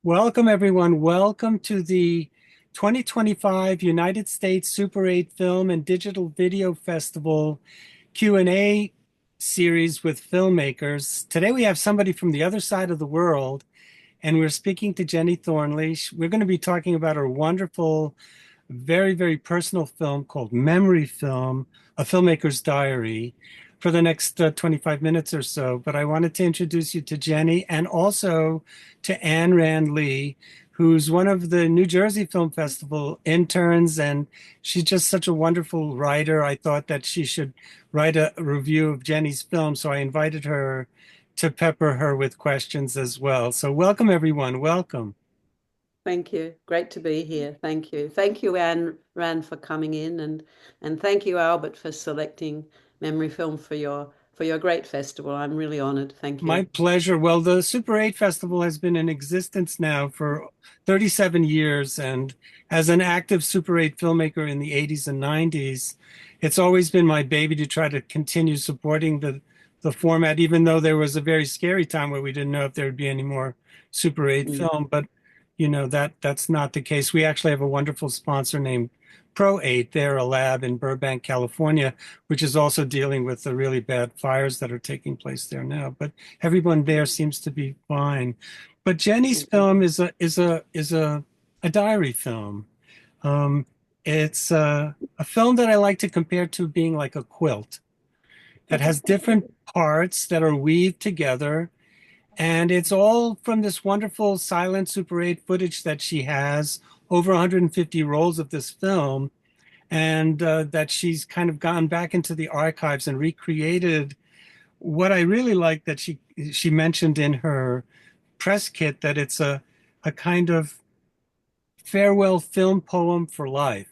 Welcome, everyone. Welcome to the 2025 United States Super 8 Film and Digital Video Festival Q&A series with filmmakers. Today we have somebody from the other side of the world, and we're speaking to Jeni Thornley. We're going to be talking about her wonderful, very, very personal film called Memory Film, A Filmmaker's Diary, for the next 25 minutes or so. But I wanted to introduce you to Jeni and also to Anran Lee, who's one of the New Jersey Film Festival interns, and she's just such a wonderful writer. I thought that she should write a review of Jeni's film, so I invited her to pepper her with questions as well. So welcome, everyone. Welcome. Thank you. Great to be here. Thank you. Thank you, Anran, for coming in, and thank you, Albert, for selecting Memory Film for your great festival. I'm really honored. Thank My you. pleasure. Well, the Super 8 Festival has been in existence now for 37 years, and as an active Super 8 filmmaker in the 80s and 90s, it's always been my baby to try to continue supporting the format, even though there was a very scary time where we didn't know if there would be any more Super 8 Mm. film. But that's not the case. We actually have a wonderful sponsor named Pro 8. They're a lab in Burbank, California, which is also dealing with the really bad fires that are taking place there now. But everyone there seems to be fine. But Jenny's film is a diary film. Um, it's a film that I like to compare to being like a quilt that has different parts that are weaved together, and it's all from this wonderful silent Super 8 footage that she has, over 150 rolls of this film, and that she's kind of gone back into the archives and recreated. What I really like that she mentioned in her press kit, that it's a kind of farewell film poem for life.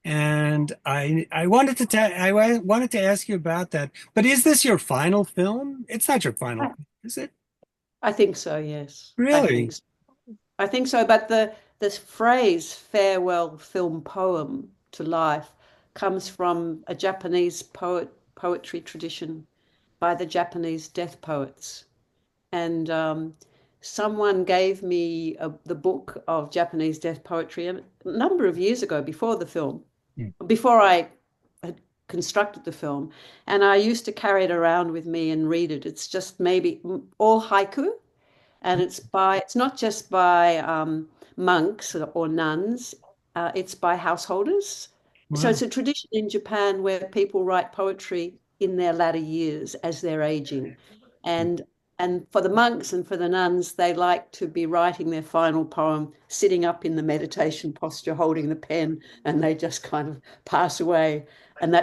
And I wanted to ask you about that. But is this your final film? It's not your final I film, is it? I think so, yes. I think Really? so. I think so, but this phrase farewell film poem to life comes from a Japanese poetry tradition by the Japanese death poets. And someone gave me the book of Japanese death poetry a number of years ago, before the film, Mm. before I had constructed the film, and I used to carry it around with me and read it. It's just maybe all haiku, and it's not just by monks or nuns, it's by householders. So Wow. it's a tradition in Japan where people write poetry in their latter years as they're aging. And for the monks and for the nuns, they like to be writing their final poem sitting up in the meditation posture, holding the pen, and they just kind of pass away, and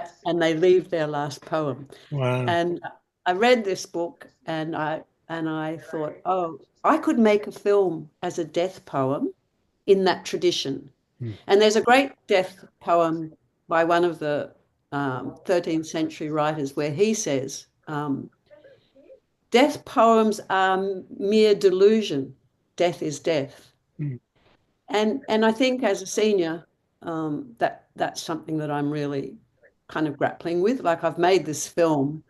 they leave their last poem. Wow. And I read this book, and I thought, oh, I could make a film as a death poem in that tradition. Mm. And there's a great death poem by one of the 13th century writers where he says, death poems are mere delusion. Death is death. Mm. And I think as a senior, that's something that I'm really kind of grappling with. Like, I've made this film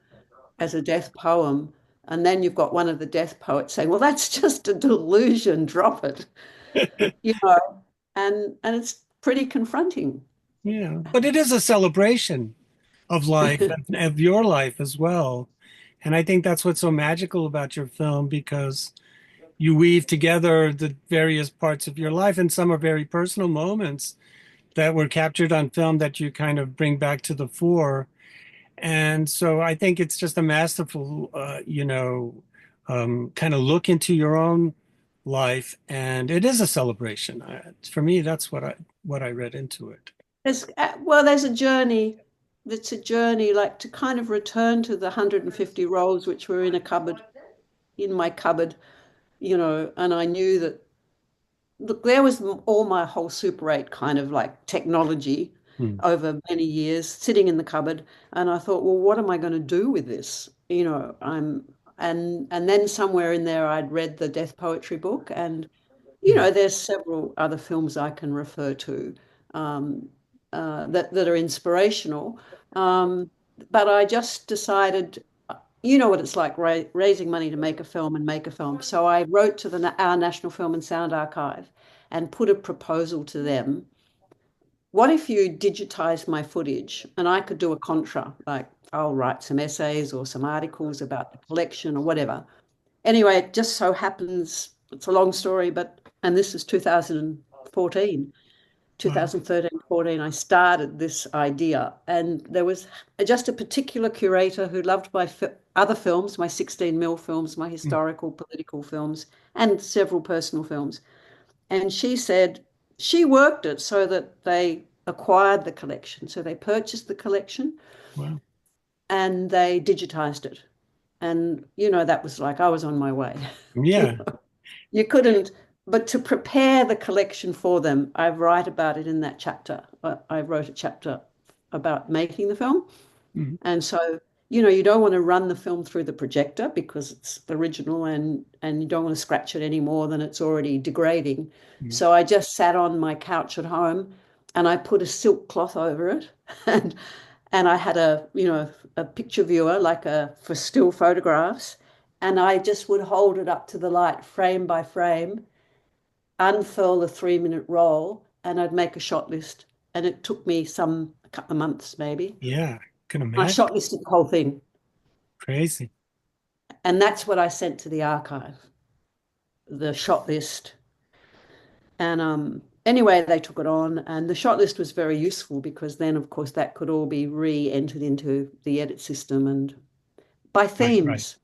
as a death poem, and then you've got one of the death poets saying, well, that's just a delusion, drop it, you know, and it's pretty confronting. Yeah. But it is a celebration of life and of your life as well. And I think that's what's so magical about your film, because you weave together the various parts of your life, and some are very personal moments that were captured on film that you kind of bring back to the fore. And so I think it's just a masterful, kind of look into your own life, and it is a celebration. For me, that's what I read into it. There's a journey. It's a journey, like, to kind of return to the 150 rolls which were in a cupboard, in my cupboard, and I knew that, look, there was all my whole Super 8 kind of like technology Hmm. over many years sitting in the cupboard. And I thought, well, what am I going to do with this? And then somewhere in there, I'd read the death poetry book. And, Hmm. there's several other films I can refer to, that are inspirational. But I just decided you know what it's like raising money to make a film and make a film. So I wrote to our National Film and Sound Archive and put a proposal to them. What if you digitize my footage and I could do a contra, like I'll write some essays or some articles about the collection or whatever. Anyway, it just so happens, it's a long story, and this is 2014. Wow. 2013, 14, I started this idea. And there was just a particular curator who loved my other films, my 16 films, my Mm. historical, political films, and several personal films. And she said she worked it so that they acquired the collection. So they purchased the collection Wow. and they digitized it. And, you know, that was like I was on my way. Yeah. You couldn't, but to prepare the collection for them, I write about it in that chapter. I wrote a chapter about making the film. Mm. And so, you know, you don't want to run the film through the projector because it's original and you don't want to scratch it any more than it's already degrading. Mm. So I just sat on my couch at home and I put a silk cloth over it and and I had a picture viewer for still photographs and I just would hold it up to the light frame by frame, unfurl the 3-minute roll, and I'd make a shot list. And it took me a couple of months maybe. Yeah. Can I imagine. shot listed the whole thing. Crazy. And that's what I sent to the archive, the shot list. And anyway, they took it on, and the shot list was very useful because then, of course, that could all be re-entered into the edit system and by Right. Right. themes.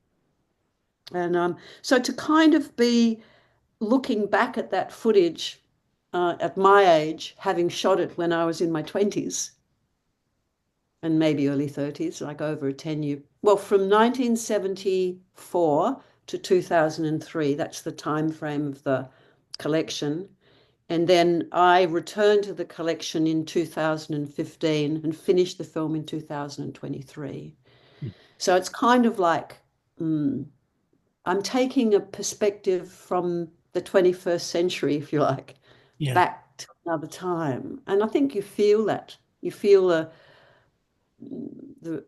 And so to kind of be looking back at that footage at my age, having shot it when I was in my 20s and maybe early 30s, like over a 10-year, well, from 1974 to 2003, that's the time frame of the collection. And then I returned to the collection in 2015 and finished the film in 2023. Mm. So it's kind of like I'm taking a perspective from the 21st century, if you like, Yeah. back to another time. And I think you feel that. You feel the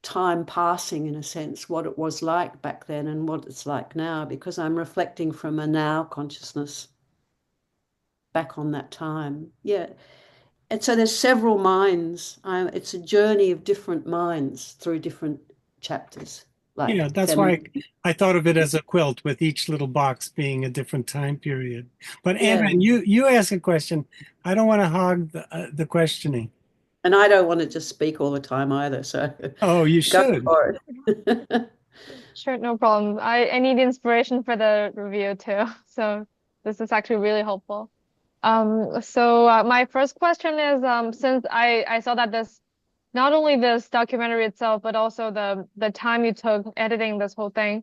time passing, in a sense, what it was like back then and what it's like now, because I'm reflecting from a now consciousness back on that time. Yeah. And so there's several minds. It's a journey of different minds through different chapters, like Yeah. That's why feminism. I thought of it as a quilt with each little box being a different time period. But Yeah. Anran, you ask a question. I don't want to hog the questioning. And I don't want to just speak all the time either. So Oh, you go should. for it. Sure, no problem. I need inspiration for the review too. So this is actually really helpful. My first question is, since I saw that this, not only this documentary itself, but also the time you took editing this whole thing,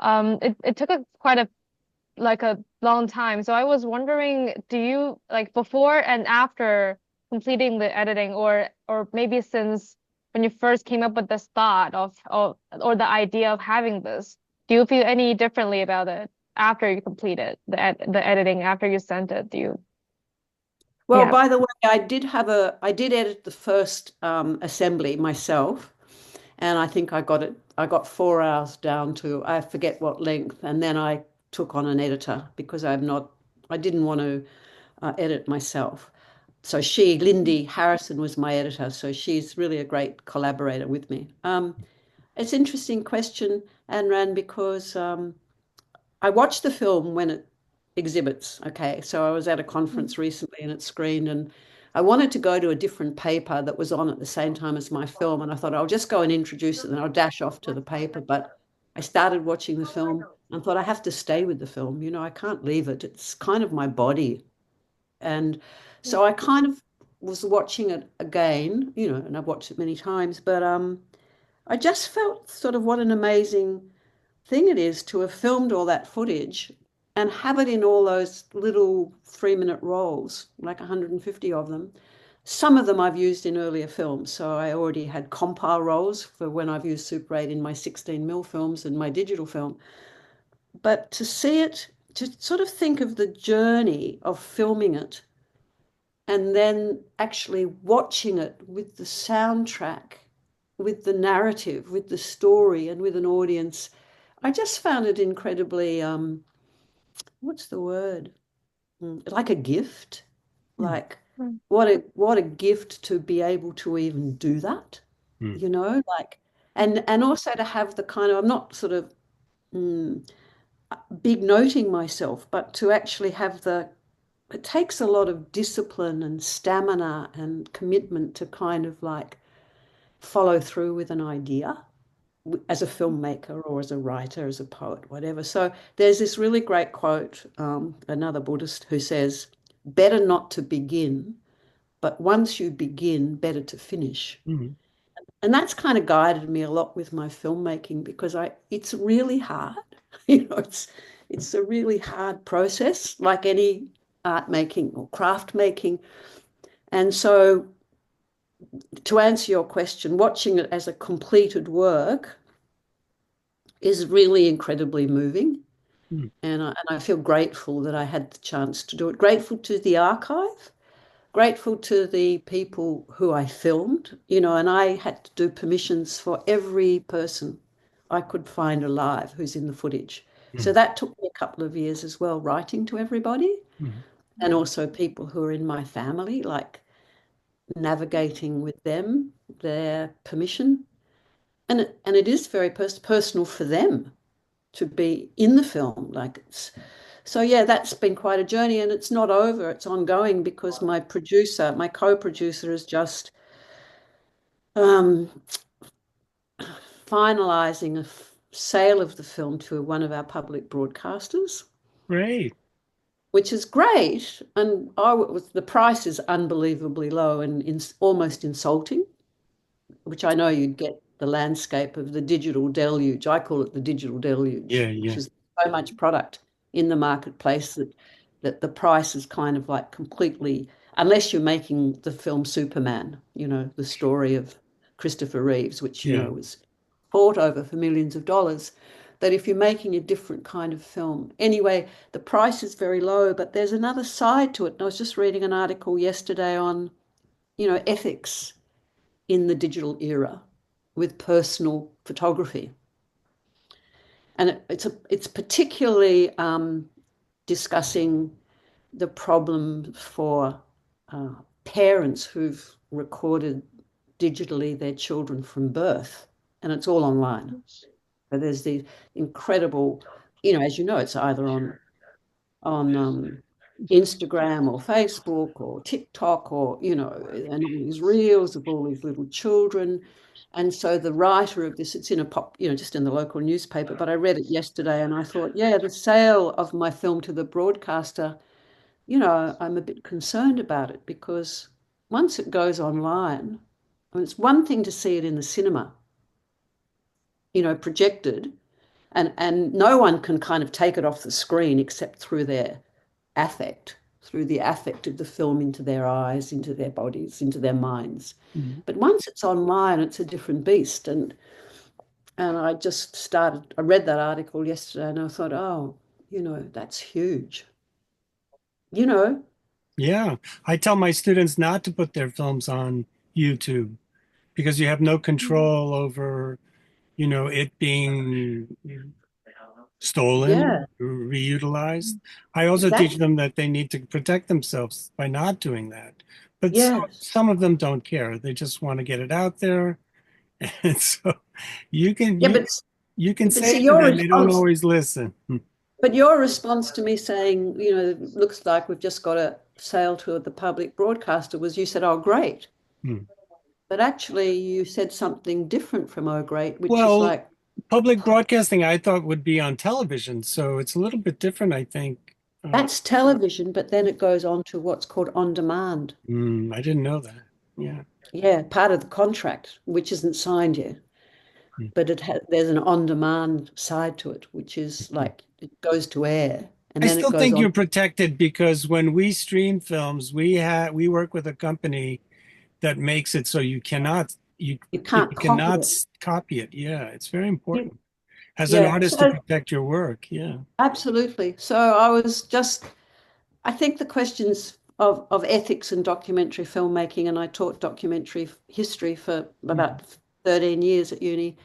it took a long time. So I was wondering, do you like before and after completing the editing, or maybe since when you first came up with this thought of or the idea of having this, do you feel any differently about it after you completed the editing, after you sent it? Do you? Well, Yeah. by the way, I did edit the first assembly myself, and I think I got 4 hours down to, I forget what length, and then I took on an editor because I didn't want to edit myself. So Lindy Harrison was my editor, so she's really a great collaborator with me. It's an interesting question, Anran, because I watched the film when it exhibits. Okay, so I was at a conference recently and it screened, and I wanted to go to a different paper that was on at the same time as my film, and I thought I'll just go and introduce it and I'll dash off to the paper. But I started watching the film and thought I have to stay with the film. You know, I can't leave it. It's kind of my body. And so I kind of was watching it again, you know, and I've watched it many times, but I just felt sort of what an amazing thing it is to have filmed all that footage and have it in all those little 3-minute rolls, like 150 of them. Some of them I've used in earlier films. So I already had compile rolls for when I've used Super 8 in my 16 films and my digital film. But to see it, to sort of think of the journey of filming it and then actually watching it with the soundtrack the narrative, with the story, and with an audience. I just found it incredibly, what's the word? Like a gift. Like what a gift to be able to even do that, you know, like, and also to have the kind of, I'm not sort of big noting myself, but to actually have it takes a lot of discipline and stamina and commitment to kind of like follow through with an idea as a filmmaker or as a writer, as a poet, whatever. So there's this really great quote, another Buddhist, who says, better not to begin, but once you begin, better to finish. And that's kind of guided me a lot with my filmmaking, because it's really hard. You know, it's a really hard process, like any art making or craft making. And so, to answer your question, watching it as a completed work is really incredibly moving. And I feel grateful that I had the chance to do it. Grateful to the archive, grateful to the people who I filmed, you know, and I had to do permissions for every person I could find alive who's in the footage. So that took me a couple of years as well, writing to everybody, and also people who are in my family, like navigating with them, their permission. And it is very personal for them to be in the film. Like so yeah, that's been quite a journey, and it's not over, it's ongoing, because my co-producer is just finalizing a sale of the film to one of our public broadcasters. Great. Which is great, and the price is unbelievably low and almost insulting, which I know you'd get the landscape of the digital deluge. I call it the digital deluge, which is so much product in the marketplace that the price is kind of like completely, unless you're making the film Superman, you know, the story of Christopher Reeves, which, you know, was fought over for millions of dollars, that if you're making a different kind of film. Anyway, the price is very low, but there's another side to it. And I was just reading an article yesterday on, you know, ethics in the digital era with personal photography. And it's particularly discussing the problem for parents who've recorded digitally their children from birth, and it's all online. But there's these incredible, you know, as you know, it's either on Instagram or Facebook or TikTok, or, you know, and all these reels of all these little children. And so the writer of this, it's in just in the local newspaper, but I read it yesterday and I thought, yeah, the sale of my film to the broadcaster, you know, I'm a bit concerned about it, because once it goes online, I mean, it's one thing to see it in the cinema, you know, projected, and no one can kind of take it off the screen except through their affect, through the affect of the film into their eyes, into their bodies, into their minds. But once it's online, it's a different beast. And I read that article yesterday and I thought, oh, you know, that's huge. You know? Yeah. I tell my students not to put their films on YouTube, because you have no control over, you know, it being stolen, reutilized. I also teach them that they need to protect themselves by not doing that. But some of them don't care. They just want to get it out there. And so you can say to them, they don't always listen. But your response to me saying, you know, it looks like we've just got a sale to the public broadcaster, was you said, oh, great. But actually you said something different from oh, great, which is like, public broadcasting, I thought, would be on television. So it's a little bit different, I think. That's television, but then it goes on to what's called on demand. I didn't know that. Yeah. Yeah, part of the contract, which isn't signed yet. But there's an on demand side to it, which is like it goes to air. And I then still it goes think on. you're protected, because when we stream films, we work with a company that makes it so you cannot copy it. Yeah, it's very important as an artist to protect your work. Yeah, absolutely. So I think the questions of ethics and documentary filmmaking, and I taught documentary history for about 13 years at uni.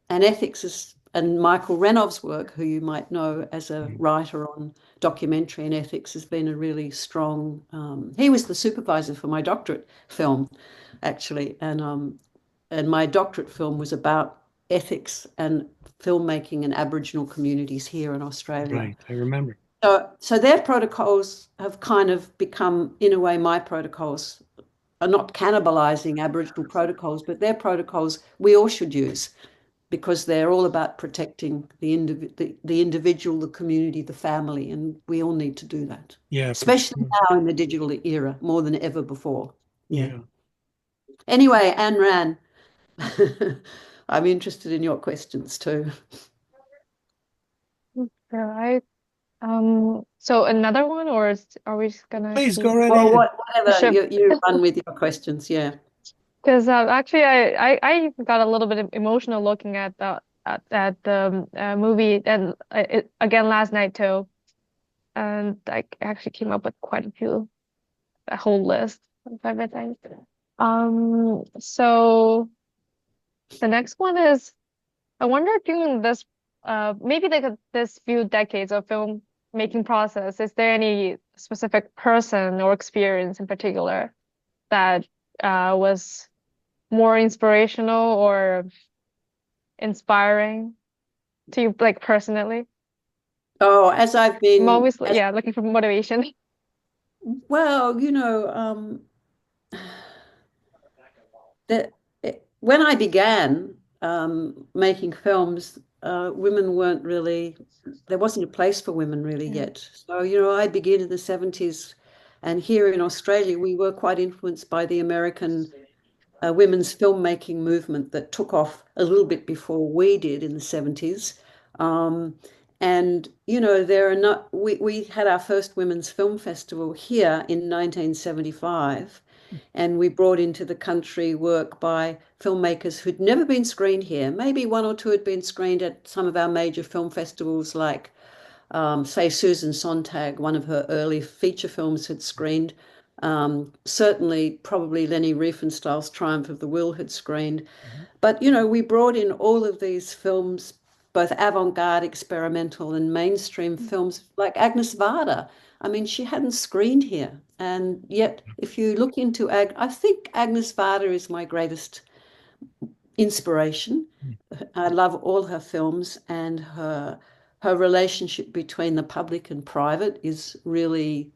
And ethics is, and Michael Renov's work, who you might know as a writer on documentary and ethics, has been a really strong. He was the supervisor for my doctorate film, actually, and my doctorate film was about ethics and filmmaking in Aboriginal communities here in Australia. Right, I remember. So their protocols have kind of become, in a way, my protocols are not cannibalizing Aboriginal protocols, but their protocols we all should use because they're all about protecting the individual, the community, the family, and we all need to do that. Yeah, especially now in the digital era, more than ever before. Yeah. Anyway, Anran, I'm interested in your questions too. Right. So another one, or are we just gonna Please actually... go right Well, ahead. whatever Sure. you run with your questions, yeah. Because actually, I got a little bit emotional looking at the movie and again last night too, and I actually came up with quite a whole list of everything. So the next one is, I wonder during this maybe like this few decades of filmmaking process, is there any specific person or experience in particular that was more inspirational or inspiring to you, like personally? Oh, as I've been, I'm always looking for motivation. well, when I began making films, women weren't really, there wasn't a place for women really yet. So, I began in the 70s, and here in Australia, we were quite influenced by the American women's filmmaking movement that took off a little bit before we did in the 70s. And there are not. We had our first women's film festival here in 1975, and we brought into the country work by filmmakers who'd never been screened here. Maybe one or two had been screened at some of our major film festivals, like say Susan Sontag, one of her early feature films had screened. Certainly, probably Leni Riefenstahl's Triumph of the Will had screened. But, we brought in all of these films, both avant-garde, experimental and mainstream films, like Agnes Varda. I mean, she hadn't screened here. And yet, if you look into I think Agnes Varda is my greatest inspiration. I love all her films, and her relationship between the public and private is really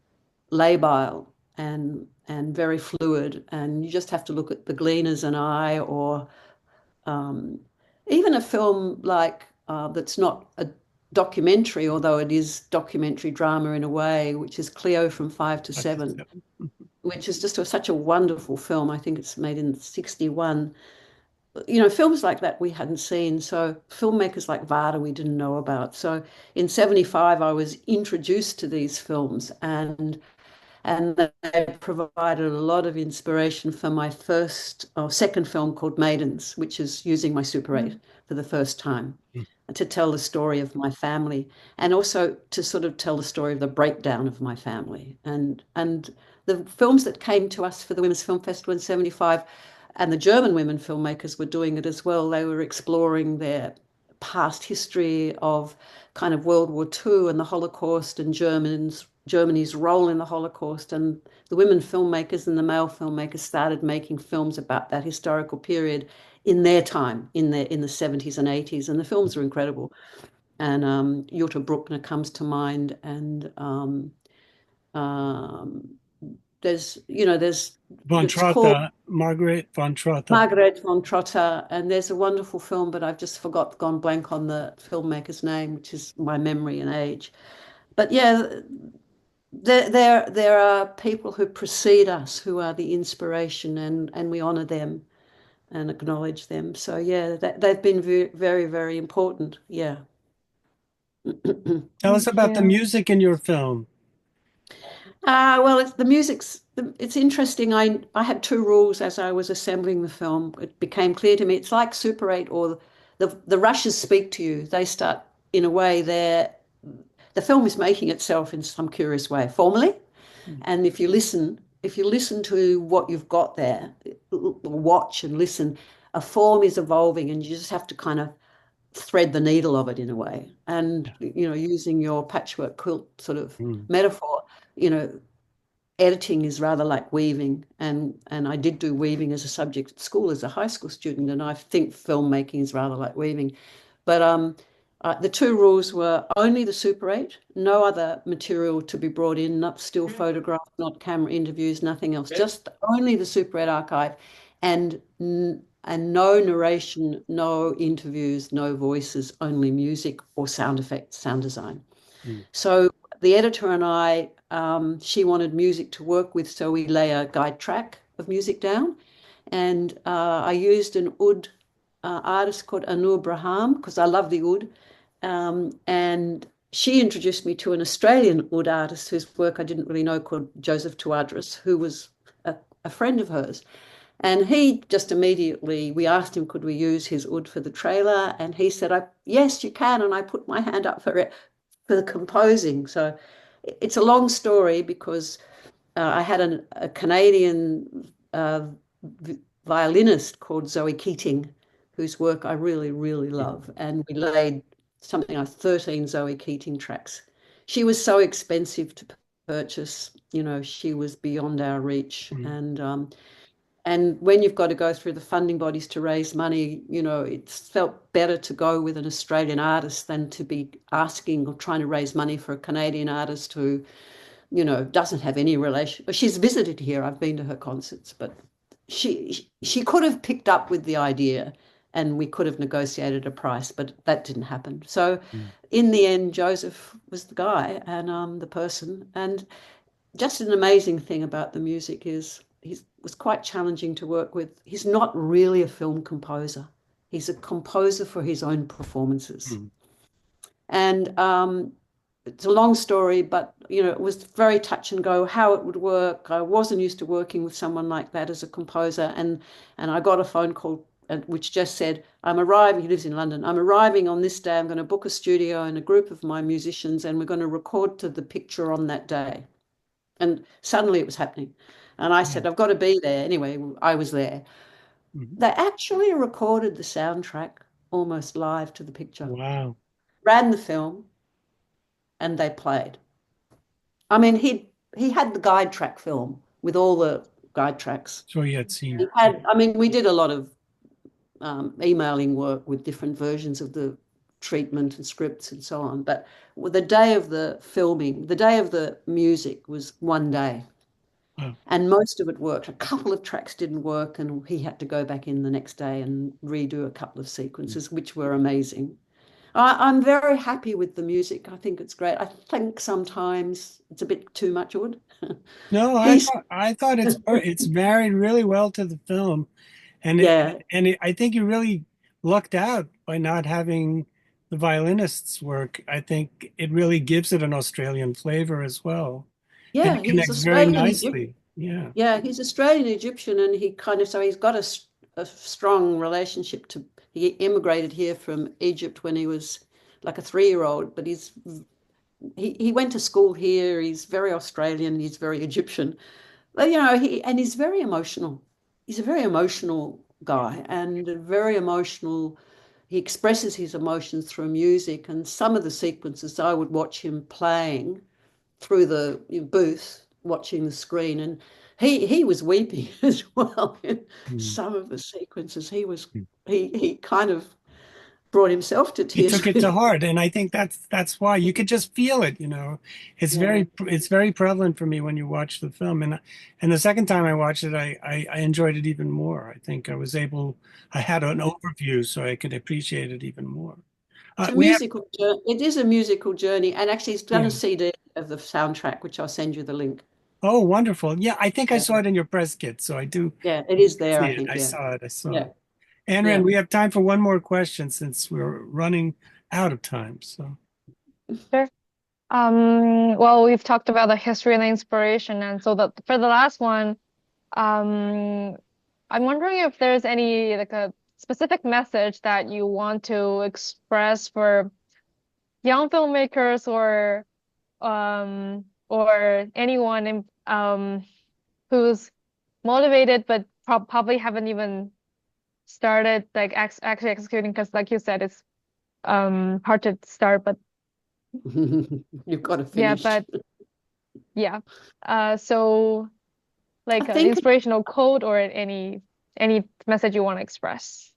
labile and very fluid. And you just have to look at The Gleaners and I, or even a film like that's not a documentary, although it is documentary drama in a way, which is Cleo from 5 to 7, which is just such a wonderful film. I think it's made in 61. Films like that we hadn't seen. So filmmakers like Varda we didn't know about. So in 75, I was introduced to these films, and they provided a lot of inspiration for my second film called Maidens, which is using my Super 8 for the first time to tell the story of my family, and also to sort of tell the story of the breakdown of my family. And the films that came to us for the Women's Film Festival in 75, and the German women filmmakers were doing it as well. They were exploring their past history of kind of World War II and the Holocaust and Germany's role in the Holocaust. And the women filmmakers and the male filmmakers started making films about that historical period in their time, in the 70s and 80s. And the films are incredible. And Jutta Bruckner comes to mind. And there's Von Trotta, Margaret von Trotta. Margaret von Trotta, and there's a wonderful film, but I've just gone blank on the filmmaker's name, which is my memory and age. But yeah, there are people who precede us who are the inspiration, and we honor them and acknowledge them. So yeah, they've been very, very important. Yeah. Tell us about the music in your film. Well, it's interesting. I had two rules as I was assembling the film. It became clear to me it's like Super 8, or the rushes speak to you. They start, in a way, the film is making itself in some curious way, formally. And if you listen to what you've got there, watch and listen, a form is evolving and you just have to kind of thread the needle of it in a way. And, you know, using your patchwork quilt sort of metaphor, you know, editing is rather like weaving, and I did do weaving as a subject at school as a high school student, and I think filmmaking is rather like weaving. But the two rules were only the Super 8, no other material to be brought in, not still photographs, not camera interviews, nothing else, just only the Super 8 archive, and no narration, no interviews, no voices, only music or sound effects, sound design. So the editor and I, she wanted music to work with, so we lay a guide track of music down. And I used an oud artist called Anur Braham, because I love the oud. And she introduced me to an Australian oud artist whose work I didn't really know, called Joseph Tawadros, who was a friend of hers. And he just immediately, we asked him, could we use his oud for the trailer? And he said, yes, you can. And I put my hand up for it, for the composing. So it's a long story because I had a Canadian violinist called Zoe Keating, whose work I really, really love. And we laid something like 13 Zoe Keating tracks. She was so expensive to purchase, you know, she was beyond our reach. And when you've got to go through the funding bodies to raise money, you know, it's felt better to go with an Australian artist than to be asking or trying to raise money for a Canadian artist who, you know, doesn't have any relation. She's visited here. I've been to her concerts, but she could have picked up with the idea and we could have negotiated a price, but that didn't happen. So in the end, Joseph was the guy and the person. And just an amazing thing about the music is he was quite challenging to work with. He's not really a film composer. He's a composer for his own performances. And it's a long story, but, you know, it was very touch and go how it would work. I wasn't used to working with someone like that as a composer. And I got a phone call which just said, I'm arriving, he lives in London, I'm arriving on this day, I'm going to book a studio and a group of my musicians, and we're going to record to the picture on that day. And suddenly it was happening. And I said, I've got to be there. Anyway, I was there. They actually recorded the soundtrack almost live to the picture. Wow. Ran the film, and they played. I mean, he had the guide track film with all the guide tracks. So you had seen. He had, I mean, we did a lot of emailing work with different versions of the treatment and scripts and so on. But the day of the filming, the day of the music was one day. And most of it worked. A couple of tracks didn't work, and he had to go back in the next day and redo a couple of sequences, which were amazing. I'm very happy with the music. I think it's great. I think sometimes it's a bit too much oud. No, I thought it's married really well to the film, and I think you really lucked out by not having the violinist's work. I think it really gives it an Australian flavor as well. Yeah, and it he's connects very Australian. nicely. Yeah. Yeah, he's Australian Egyptian, and he kind of, so he's got a strong relationship to, he immigrated here from Egypt when he was like a 3-year-old, but he went to school here. He's very Australian. He's very Egyptian. But, you know, he's very emotional. He's a very emotional guy and very emotional. He expresses his emotions through music. And some of the sequences I would watch him playing through the booth, watching the screen, and he was weeping as well in some of the sequences. He kind of brought himself to tears. He took it to heart, and I think that's why you could just feel it. You know, it's very prevalent for me when you watch the film, and the second time I watched it, I enjoyed it even more. I think I had an overview, so I could appreciate it even more. It is a musical journey, and actually, it's done a CD of the soundtrack, which I'll send you the link. Oh, wonderful! Yeah, I think I saw it in your press kit, so I do. Yeah, it is there. I think. I saw it. Anran, we have time for one more question since we're running out of time. So. Sure. Well, we've talked about the history and the inspiration, and so for the last one, I'm wondering if there's any like a specific message that you want to express for young filmmakers or anyone who's motivated but probably haven't even started like actually executing? Because like you said, it's hard to start, but You've got to yeah, finish. but yeah. So I like an think, inspirational quote or any message you want to express.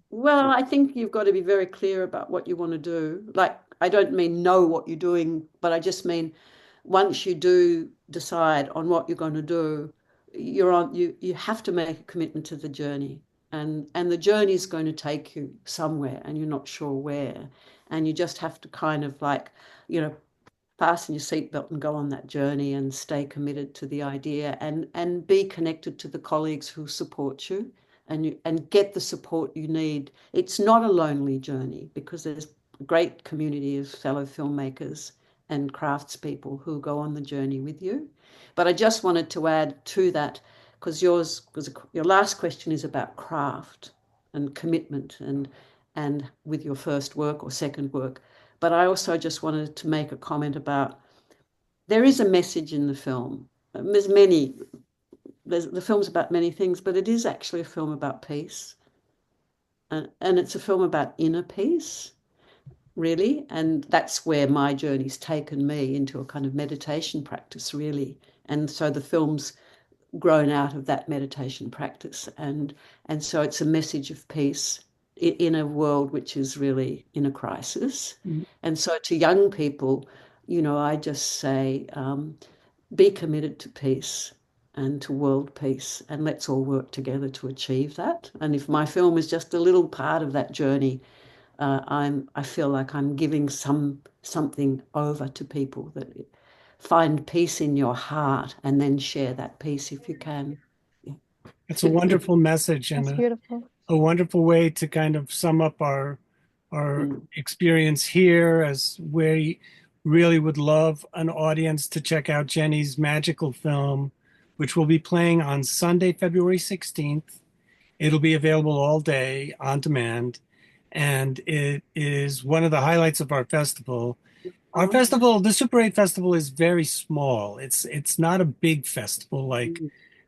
well, I think you've got to be very clear about what you want to do. Like, I don't mean know what you're doing, but I just mean once you do decide on what you're going to do, you have to make a commitment to the journey. And the journey is going to take you somewhere and you're not sure where. And you just have to kind of like, you know, fasten your seatbelt and go on that journey and stay committed to the idea and be connected to the colleagues who support you and get the support you need. It's not a lonely journey because there's a great community of fellow filmmakers and craftspeople who go on the journey with you. But I just wanted to add to that because your last question is about craft and commitment and with your first work or second work. But I also just wanted to make a comment about there is a message in the film. The film's about many things, but it is actually a film about peace. And it's a film about inner peace, really. And that's where my journey's taken me into a kind of meditation practice, really. And so the film's grown out of that meditation practice. And so it's a message of peace in a world which is really in a crisis. And so to young people, I just say, be committed to peace and to world peace, and let's all work together to achieve that. And if my film is just a little part of that journey, I feel like I'm giving something over to people that find peace in your heart and then share that peace if you can. Yeah. It's a wonderful message That's and beautiful. a wonderful way to kind of sum up our experience here, as we really would love an audience to check out Jeni's magical film, which will be playing on Sunday, February 16th. It'll be available all day on demand, and it is one of the highlights of our festival. Our festival, the Super 8 Festival, is very small. It's not a big festival like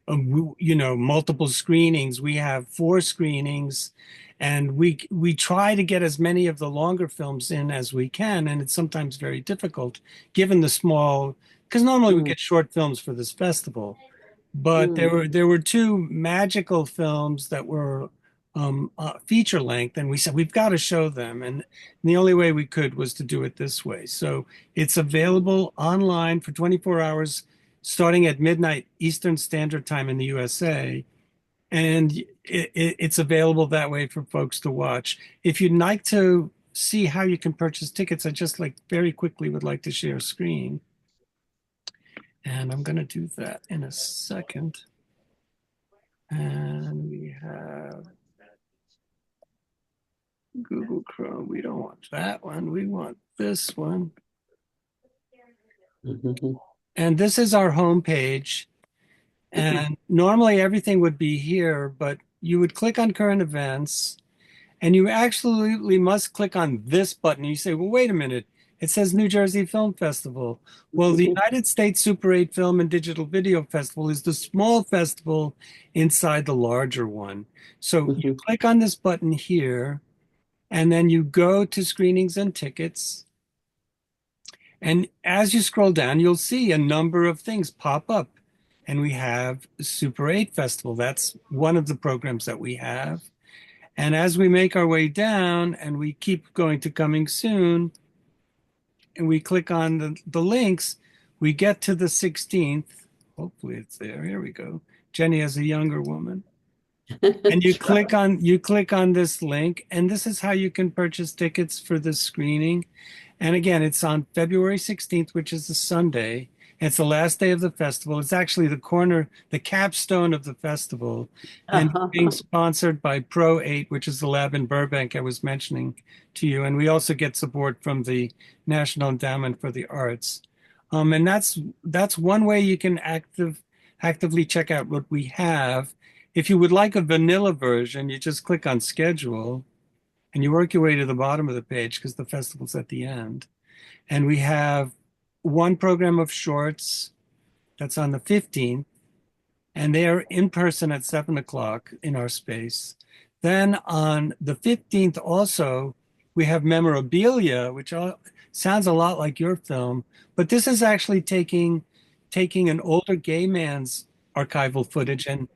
multiple screenings. We have 4 screenings, and we try to get as many of the longer films in as we can, and it's sometimes very difficult given the small, because normally we get short films for this festival. But there were 2 magical films that were feature length, and we said we've got to show them, and the only way we could was to do it this way. So it's available online for 24 hours, starting at midnight Eastern Standard Time in the USA, and it's available that way for folks to watch. If you'd like to see how you can purchase tickets, I just very quickly would like to share a screen. And I'm going to do that in a second. And we have Google Chrome. We don't want that one. We want this one. And this is our homepage. And normally everything would be here, but you would click on current events, and you absolutely must click on this button. You say, well, wait a minute. It says New Jersey Film Festival. Well, the United States Super 8 Film and Digital Video Festival is the small festival inside the larger one. So you click on this button here, and then you go to screenings and tickets. And as you scroll down, you'll see a number of things pop up. And we have Super 8 Festival. That's one of the programs that we have. And as we make our way down and we keep going to coming soon, and we click on the links, we get to the 16th. Hopefully it's there. Here we go. Jeni as a younger woman. And you click on this link, and this is how you can purchase tickets for this screening. And again, it's on February 16th, which is a Sunday. It's the last day of the festival. It's actually the capstone of the festival, and being sponsored by Pro 8, which is the lab in Burbank I was mentioning to you. And we also get support from the National Endowment for the Arts. And that's one way you can actively check out what we have. If you would like a vanilla version, you just click on schedule, and you work your way to the bottom of the page because the festival's at the end. And we have one program of shorts that's on the 15th, and they are in person at 7 o'clock in our space. Then on the 15th also, we have memorabilia, which sounds a lot like your film, but this is actually taking an older gay man's archival footage, and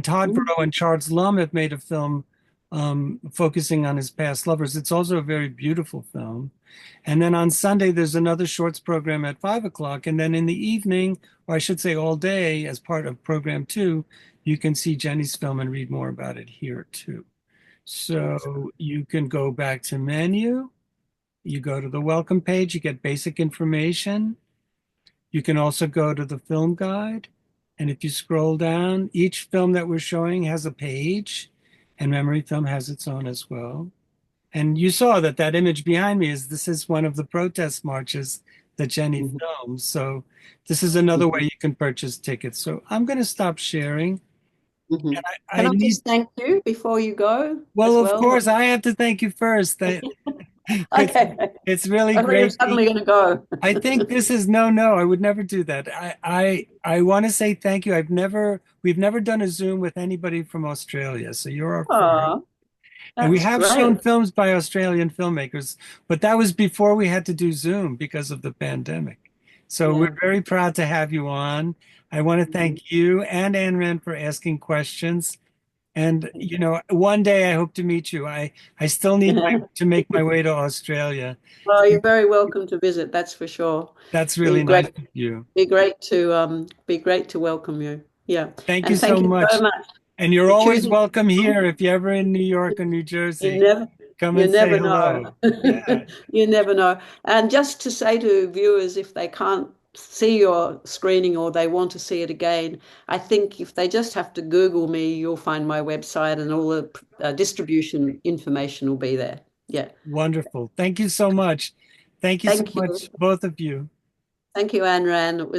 Todd Mm. Bro and Charles Lum have made a film focusing on his past lovers. It's also a very beautiful film. And then on Sunday, there's another shorts program at 5 o'clock. And then in the evening, or I should say all day, as part of program 2, you can see Jeni's film and read more about it here too. So you can go back to menu, you go to the welcome page, you get basic information. You can also go to the film guide. And if you scroll down, each film that we're showing has a page, and Memory Film has its own as well. And you saw that that image behind me this is one of the protest marches that Jeni filmed. So this is another way you can purchase tickets. So I'm going to stop sharing. Mm-hmm. And Can I need, just thank you before you go? well, as of course, I have to thank you first. Okay. It's really I thought you were great. suddenly going to go. I think this is no. I would never do that. I want to say thank you. We've never done a Zoom with anybody from Australia, so you're our first. Oh, And we that's have great. shown films by Australian filmmakers, but that was before we had to do Zoom because of the pandemic. So we're very proud to have you on. I want to thank you and Anran for asking questions. And, one day I hope to meet you. I still need to make my way to Australia. Well, you're very welcome to visit, that's for sure. That's really nice of you. Be great to welcome you. Yeah. Thank you And thank so you much. so much. And you're for always choosing- welcome here if you're ever in New York or New You Jersey. never, Come you and say never hello. know. Yeah. You never know. And just to say to viewers, if they can't see your screening or they want to see it again, I think if they just have to Google me, you'll find my website and all the distribution information will be there. Yeah. Wonderful. Thank you so much. Thank you so Thank you. much, both of you. Thank you, Anran. It was